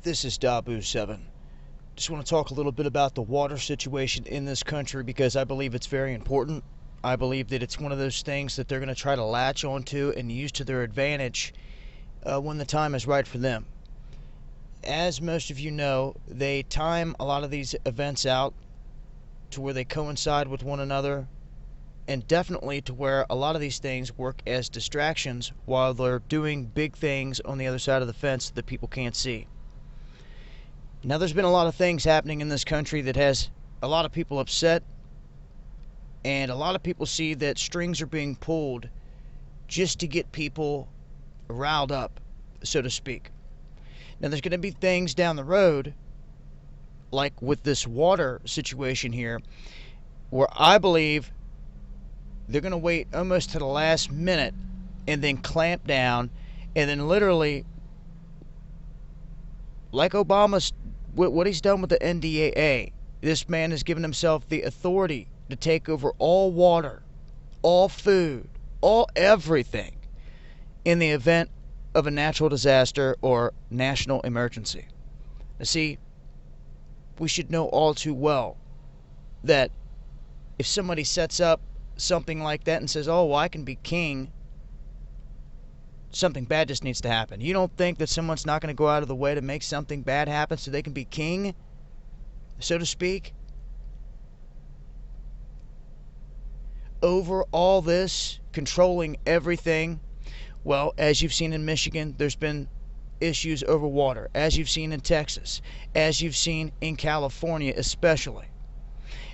This is Dabu7. Just want to talk a little bit about the water situation in this country because I believe it's very important. I believe that it's one of those things that they're going to try to latch onto and use to their advantage when the time is right for them. As most of you know, they time a lot of these events out to where they coincide with one another, and definitely to where a lot of these things work as distractions while they're doing big things on the other side of the fence that people can't see. Now, there's been a lot of things happening in this country that has a lot of people upset, and a lot of people see that strings are being pulled just to get people riled up, so to speak. Now, there's going to be things down the road, like with this water situation here, where I believe they're going to wait almost to the last minute and then clamp down, and then literally, like Obama's, what he's done with the NDAA, this man has given himself the authority to take over all water, all food, all everything in the event of a natural disaster or national emergency. Now, see, we should know all too well that if somebody sets up something like that and says, oh, well, I can be king, something bad just needs to happen. You don't think that someone's not going to go out of the way to make something bad happen so they can be king, so to speak? Over all this, controlling everything. Well, as you've seen in Michigan, there's been issues over water. As you've seen in Texas. As you've seen in California especially.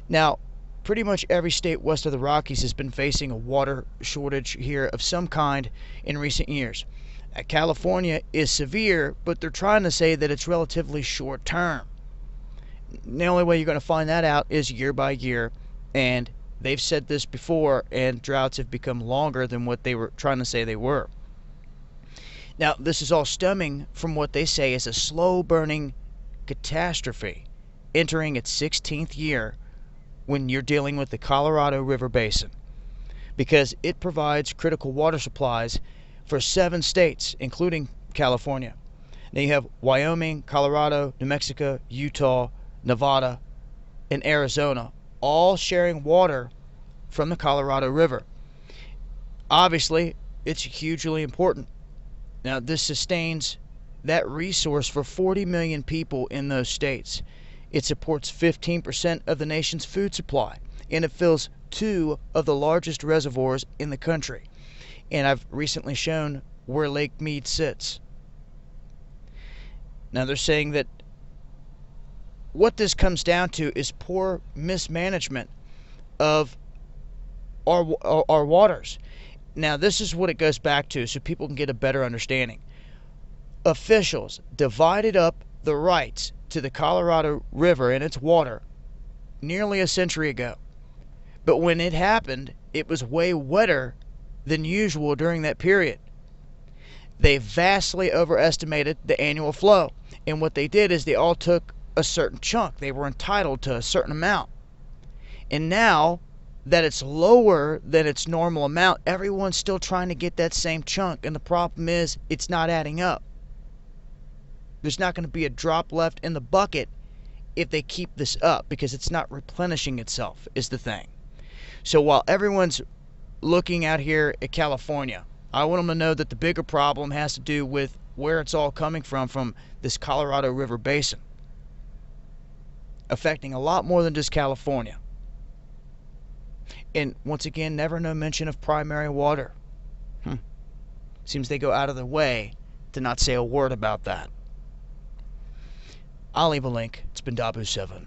Now, pretty much every state west of the Rockies has been facing a water shortage here of some kind in recent years. California is severe, but they're trying to say that it's relatively short term. The only way you're going to find that out is year by year, and they've said this before, and droughts have become longer than what they were trying to say they were. Now, this is all stemming from what they say is a slow-burning catastrophe entering its 16th year when you're dealing with the Colorado River Basin, because it provides critical water supplies for 7 states, including California. Now you have Wyoming, Colorado, New Mexico, Utah, Nevada, and Arizona, all sharing water from the Colorado River. Obviously, it's hugely important. Now, this sustains that resource for 40 million people in those states. It supports 15% of the nation's food supply, and it fills 2 of the largest reservoirs in the country. And I've recently shown where Lake Mead sits. Now, they're saying that what this comes down to is poor mismanagement of our waters. Now, this is what it goes back to so people can get a better understanding. Officials divided up the rights to the Colorado River and its water nearly a century ago. But when it happened, it was way wetter than usual during that period. They vastly overestimated the annual flow. And what they did is they all took a certain chunk. They were entitled to a certain amount. And now that it's lower than its normal amount, everyone's still trying to get that same chunk. And the problem is, it's not adding up. There's not going to be a drop left in the bucket if they keep this up, because it's not replenishing itself, is the thing. So while everyone's looking out here at California, I want them to know that the bigger problem has to do with where it's all coming from this Colorado River Basin, affecting a lot more than just California. And once again, never no mention of primary water. Seems they go out of their way to not say a word about that. I'll leave a link. It's been Dabu7.